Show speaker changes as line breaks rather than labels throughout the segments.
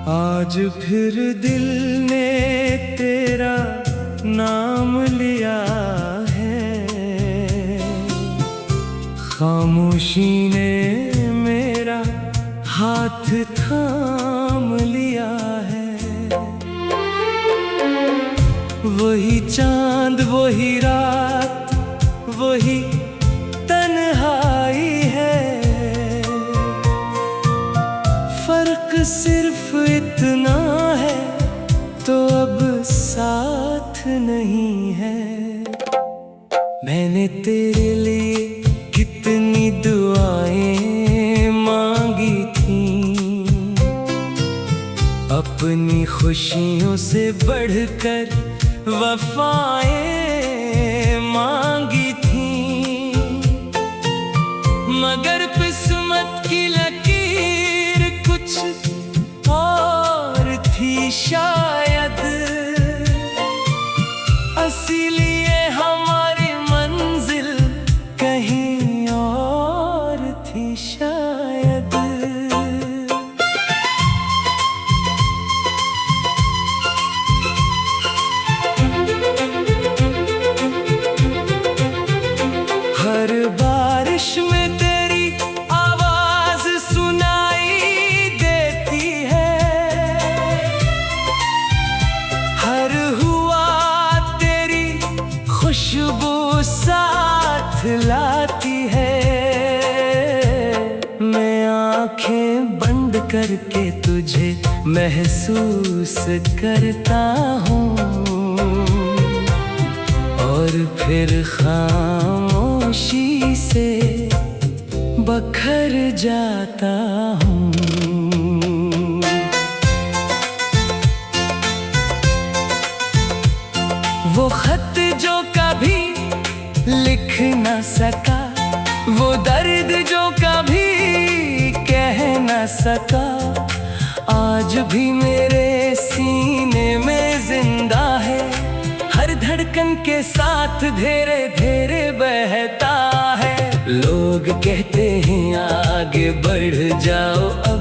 आज फिर दिल ने तेरा नाम लिया है, खामोशी ने मेरा हाथ थाम लिया है। वही चांद वही रात वही तन्हाई है, फर्क सिर्फ इतना है तो अब साथ नहीं है। मैंने तेरे लिए कितनी दुआएं मांगी थी, अपनी खुशियों से बढ़कर वफाएं मांगी थी, मगर किस्मत की लकीर कुछ और थी शायद, इसीलिए हमारी मंजिल कहीं और थी शायद। हर बारिश में तेरी आवाज सुनाई देती है, हर हुआ तेरी खुशबू साथ लाती है। मैं आंखें बंद करके तुझे महसूस करता हूँ और फिर खामोशी से बखर जाता हूँ। वो खत जो कभी लिख न सका, वो दर्द जो कभी कह न सका, आज भी मेरे सीने में जिंदा है। हर धड़कन के साथ धीरे धीरे बहता है। लोग कहते हैं आगे बढ़ जाओ अब,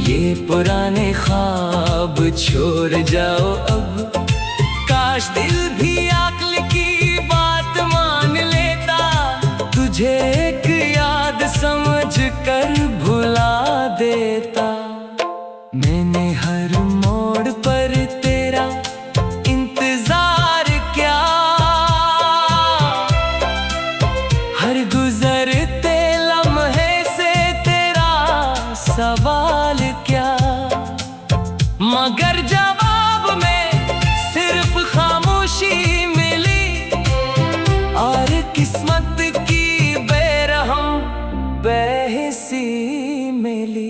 ये पुराने ख्वाब छोड़ जाओ अब। काश दिल भी अक्ल की बात मान लेता, तुझे एक याद समझ कर भुला देता। मैंने हर मोड़ पर तेरा इंतजार किया, हर गुजरते लम्हे से तेरा सवाल क्या, मगर जवाब में सिर्फ खामोशी मिली और किस्मत की बेरहम बेहिसी मिली।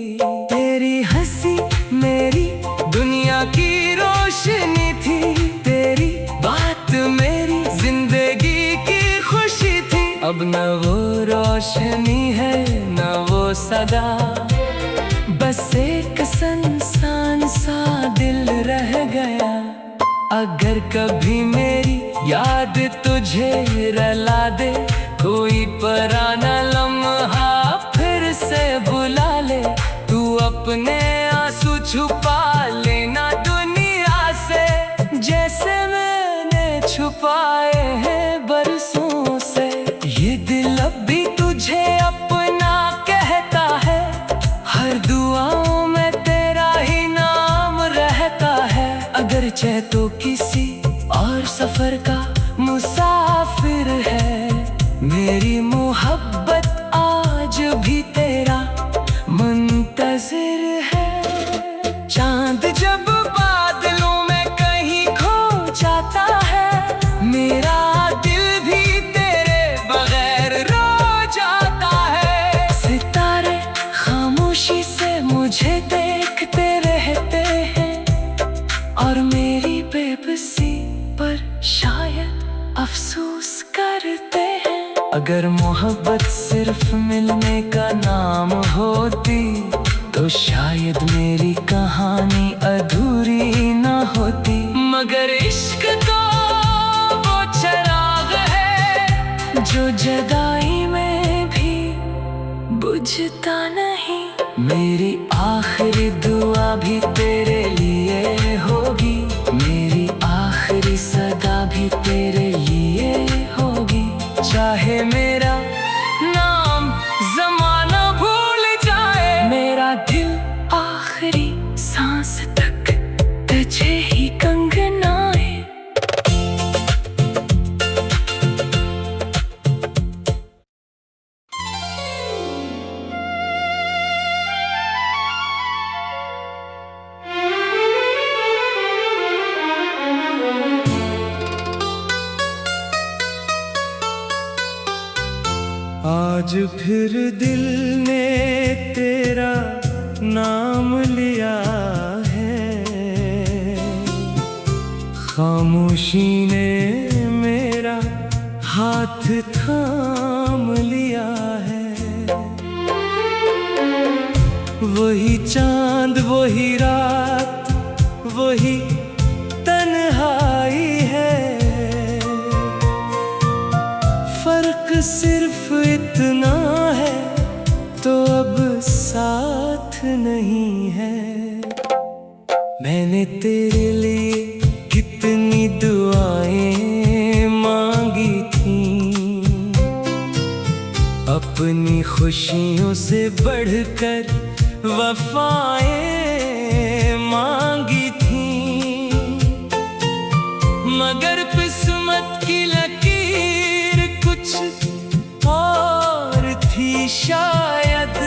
तेरी हंसी मेरी दुनिया की रोशनी थी, तेरी बात मेरी जिंदगी की खुशी थी। अब न वो रोशनी है न वो सदा, बस एक सुनसान सा दिल रह गया। अगर कभी मेरी याद तुझे रुला दे, कोई पुराना लम्हा फिर से बुला ले, तू अपने आंसू छुपा लेना दुनिया से, जैसे मैंने छुपाए हैं बरसों से। ये दिल अब भी तुझे अपना कहता है, हर दुआओं में तेरा ही नाम रहता है। अगर चाहे तो किसी और सफर का मुसाफिर है, मेरी मोहब्बत आज भी तेरा मुंतजिर है। चांद जब बादलों में कहीं खो जाता है, मेरा दिल भी तेरे बगैर रो जाता है। सितारे खामोशी से मुझे देखते रहते हैं और मेरी बेबसी पर शायद अफसोस करते हैं। अगर मोहब्बत सिर्फ मिलने का नाम होती, तो शायद मेरी कहानी अधूरी न होती। मगर इश्क तो वो चिराग है जो जुदाई में भी बुझता नहीं। मेरी आखिरी दुआ भी तेरे सांस तक तुझे ही कंगनाए। आज फिर दिल ने तेरा नाम लिया है, खामोशी ने मेरा हाथ थाम लिया है। वही चांद वही रात वही तन्हाई है, फर्क सिर्फ इतना है तो अब साथ नहीं है। मैंने तेरे लिए कितनी दुआएं मांगी थी, अपनी खुशियों से बढ़कर वफाएं मांगी थी, मगर किस्मत की लकीर कुछ और थी शायद,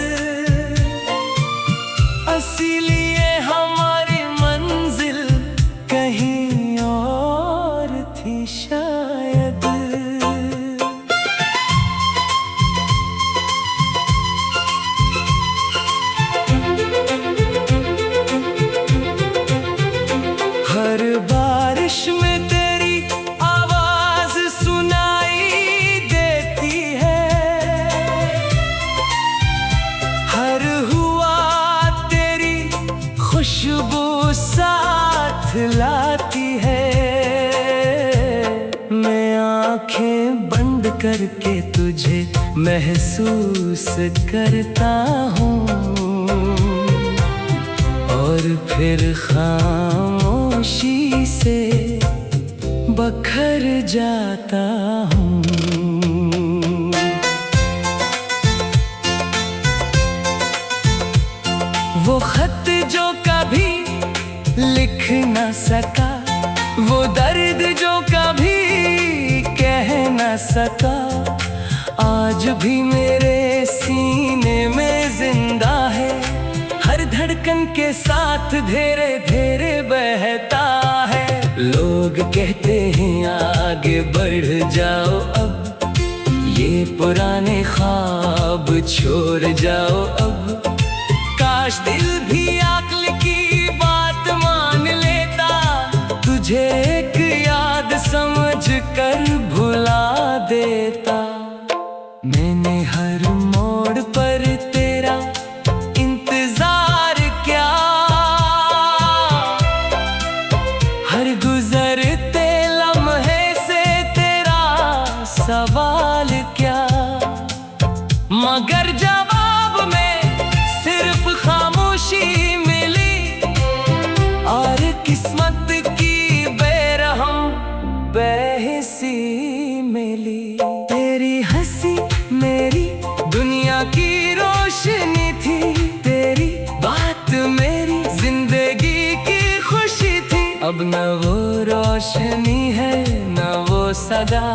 इसीलिए हमारी मंजिल कहीं और थी शायद। हर बारिश में तेरी आवाज सुनाई देती है, हर हुआ तेरी खुशबू साथ लाती है। मैं आंखें बंद करके तुझे महसूस करता हूँ और फिर खामोशी से बखर जाता हूँ। वो खत जो कभी लिख न सका, वो दर्द जो कभी कह न सका, आज भी मेरे सीने में जिंदा है। हर धड़कन के साथ धीरे धीरे बहता है। लोग कहते हैं आगे बढ़ जाओ अब, ये पुराने ख्वाब छोड़ जाओ अब। काश दिल भी अक्ल की बात मान लेता, तुझे एक याद समझ कर भुला देता। मैंने हर मोड़ पर तेरा इंतजार किया, हर गुजरते लम्हे से तेरा सवाल क्या, मगर जवाब में सिर्फ खामोशी मिली और किस्मत की बेरहम बेहिसी मिली। तेरी हंसी मेरी दुनिया की रोशनी थी, तेरी बात मेरी जिंदगी की खुशी थी। अब न वो रोशनी है न वो सदा,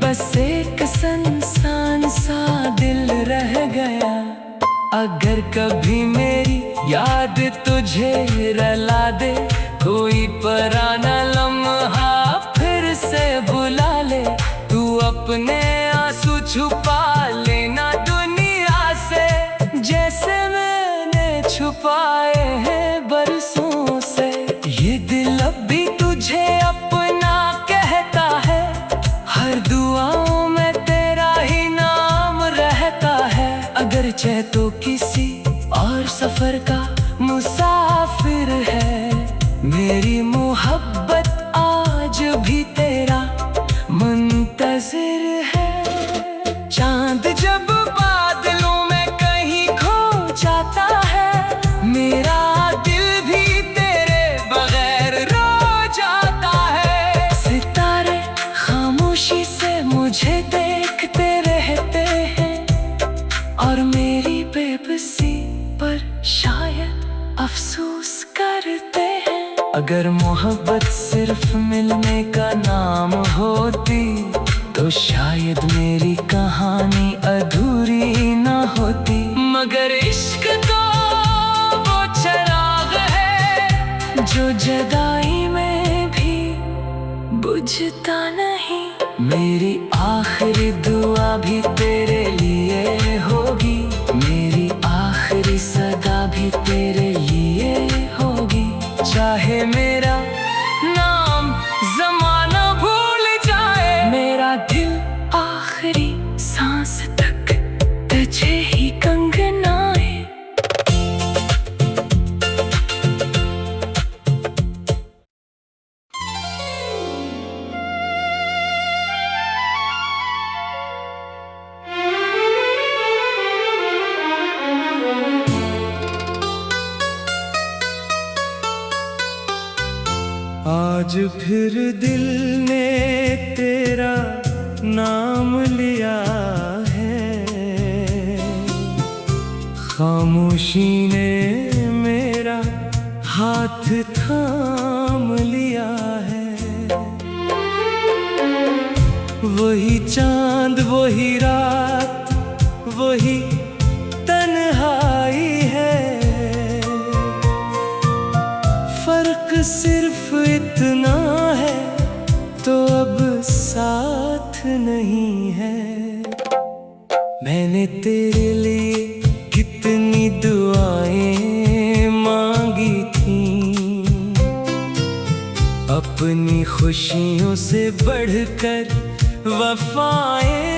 बस एक सुनसान सा दिल रह गया। अगर कभी मेरी याद तुझे रला दे, कोई पुराना लम्हा फिर से बुला ले। तू अपने आंसू छुपा लेना दुनिया से, जैसे मैंने छुपाए हैं बरसों से। ये दिल अब भी तुझे अपना कहता है, हर दुआओं में तेरा ही नाम रहता है। अगर चाहे तो किसी और सफर का मुसाफिर है, मेरी मोहब्बत आज भी तेरा मुंतजिर है। चांद जब बादलों में कहीं खो जाता है, मेरा दिल भी तेरे बगैर रो जाता है। सितारे खामोशी से मुझे देखते रहते हैं और मेरी बेबसी पर शायद अफसोस करते हैं। अगर मोहब्बत सिर्फ मिलने का नाम होती तो शायद मेरी कहानी अधूरी ना होती। मगर इश्क तो वो चिराग है जो जुदाई में भी बुझता नहीं। मेरी आखिरी दुआ भी तेरे लिए होगी, मेरी आखिरी सदा भी तेरे लिए होगी। चाहे मेरा नाम ज़माना भूल जाए, मेरा दिल आखिरी सांस तक तुझे ही कंगनाए।
आज फिर दिल ने तेरा नाम लिया है, खामोशी ने मेरा हाथ थाम लिया है। वही चांद वही रात वही तन्हाई है, फर्क सिर्फ इतना है तो अब साथ नहीं है। मैंने तेरे लिए कितनी दुआएं मांगी थी, अपनी खुशियों से बढ़कर वफाएं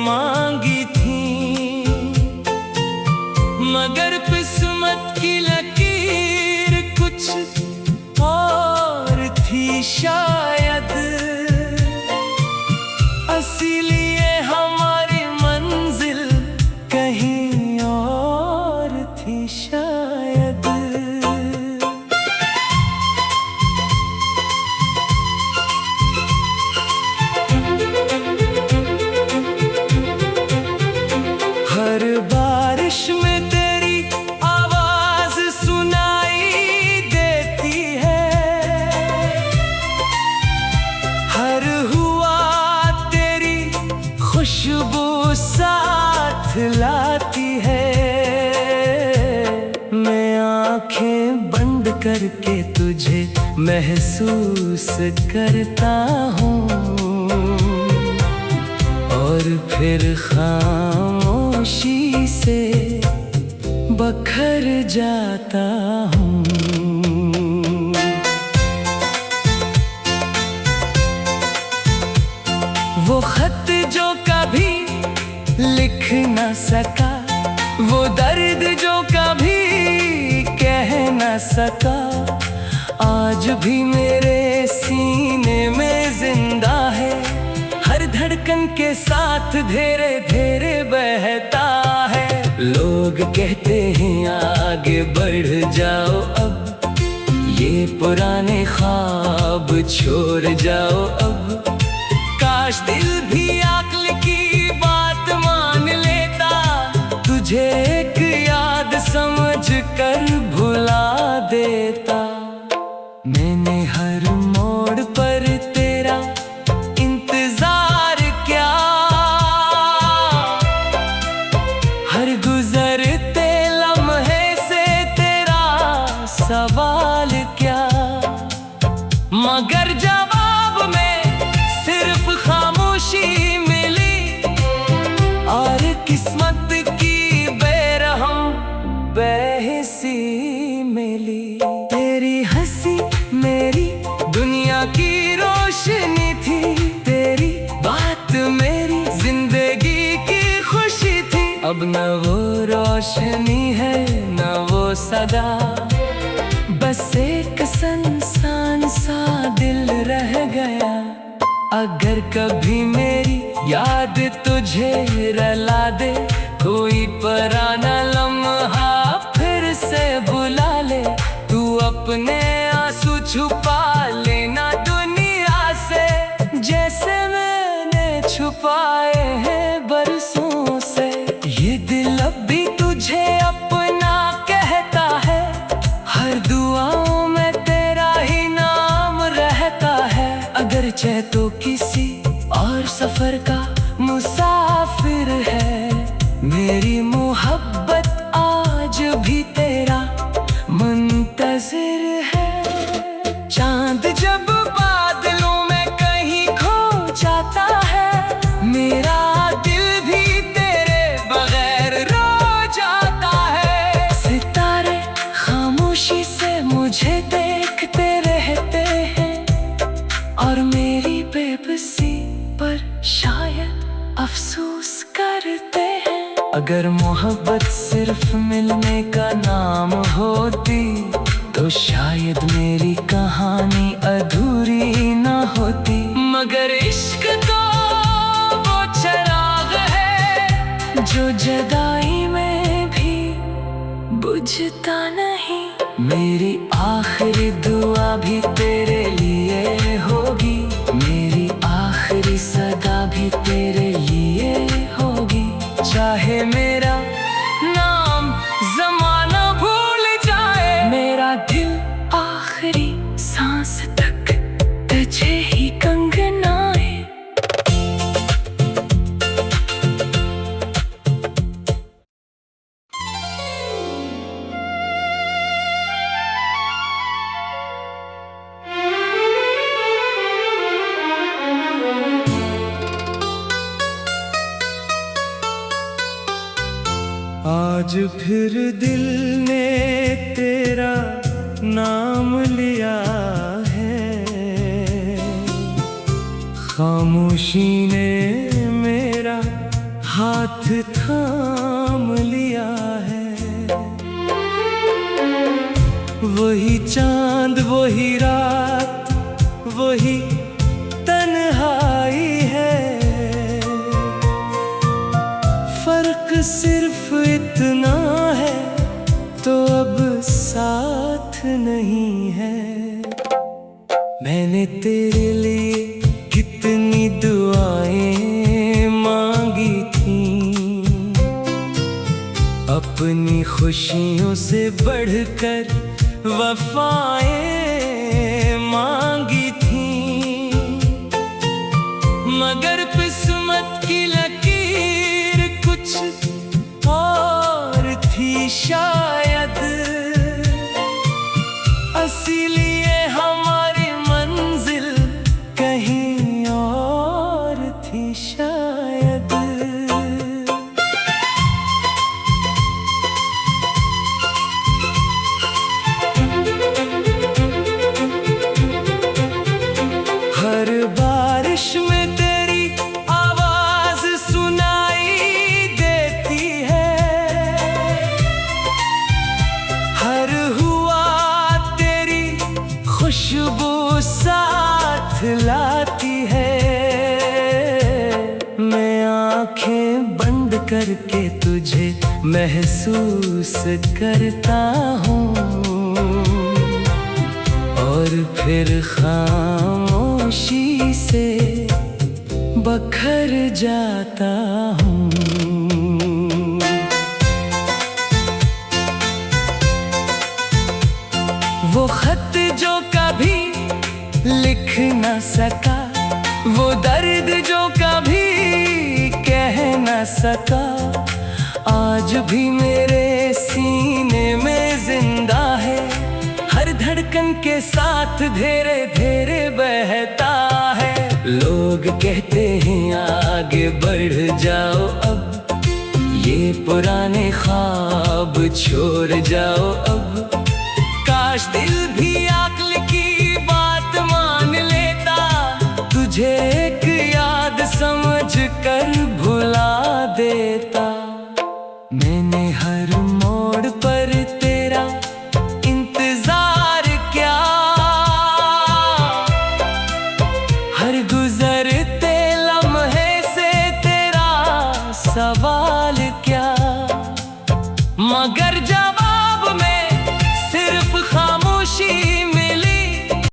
मांगी थी। मगर किस्मत की लकीर कुछ और थी शायद, इसीलिए हमारी मंजिल कहीं और थी शायद। हर बारिश में तेरी आवाज सुनाई देती है, हर हुआ तेरी खुशबू साथ लाती है। मैं आंखें बंद करके तुझे महसूस करता हूँ और फिर खामोशी से बखर जाता हूँ। वो खत जो कभी लिख न सका, वो दर्द जो कभी कह न सका, आज भी मेरे सीने में जिंदा है। हर धड़कन के साथ धीरे धीरे बहता है। लोग कहते हैं आगे बढ़ जाओ अब, ये पुराने ख्वाब छोड़ जाओ अब। काश दिल भी अक्ल की बात मान लेता, तुझे एक याद समझ कर भुला देता। मैंने हर मोड़ पर तेरा इंतजार किया, हर गुजरते लम्हे से तेरा सवाल क्या, मगर जवाब में सिर्फ खामोशी मिली और किस्मत की बेरहम बेहिसी मिली। तेरी हंसी मेरी दुनिया की रोशनी थी, तेरी बात मेरी जिंदगी की खुशी थी। अब न वो रोशनी है न वो सदा, बस एक सुनसान सा दिल रह गया। अगर कभी मेरी याद तुझे रुला दे, कोई पुराना लम्हा फिर से बुला ले। तू अपने आंसू छुपा लेना दुनिया से, जैसे मैंने छुपाए हैं बरसों से। ये दिल अब भी तुझे अपना कहता है, हर दुआ परिचय तो किसी और सफर का मुसाफिर है। मेरी मोहब्बत आज भी तेरा मुंतजिर है। चांद जब बादलों में कहीं खो जाता है, मेरा दिल भी तेरे बगैर रो जाता है। सितारे खामोशी से मुझे देखते रहते हैं और मेरी बेबसी पर शायद अफसोस करते हैं। अगर मोहब्बत सिर्फ मिलने का नाम होती तो शायद मेरी कहानी अधूरी न होती। मगर इश्क तो वो चिराग है जो जुदाई में भी बुझता नहीं। मेरी आखिरी दुआ भी तेरे लिए होगी, मेरी आखिरी सदा भी तेरे लिए होगी। चाहे मेरा नाम ज़माना भूल जाए, मेरा दिल आखिरी सांस तक तुझे ही कंगनाए।
आज फिर दिल ने तेरा नाम लिया है, खामोशी ने मेरा हाथ थाम लिया है। वही चांद वही रात वही तन्हाई है, फर्क सिर्फ इतना है तो अब साथ नहीं है। मैंने तेरे लिए कितनी दुआएं मांगी थी, अपनी खुशियों से बढ़कर वफाएं मांगी थी। मगर किस्मत की लकीर कुछ और थी शायद, इसीलिए हमारी मंजिल कहीं और थी शायद। हर बारिश में तेरी आवाज सुनाई देती है, हर हुआ तेरी खुशबू साथ लाती है। मैं आंखें बंद करके तुझे महसूस करता हूँ और फिर खामोशी से बखर जाता हूँ। वो खत जो कभी लिख न सका, वो दर्द जो कभी कह न सका, आज भी मेरे सीने में जिंदा है। हर धड़कन के साथ धीरे धीरे बहता है। लोग कहते हैं आगे बढ़ जाओ अब, ये पुराने ख्वाब छोड़ जाओ अब। काश दिल भी अक्ल की बात मान लेता, तुझे एक याद समझ कर भुला देता। मैंने हर मोड़ पर तेरा इंतजार किया, हर गुजरते लम्हे से तेरा सवाल क्या, मगर जवाब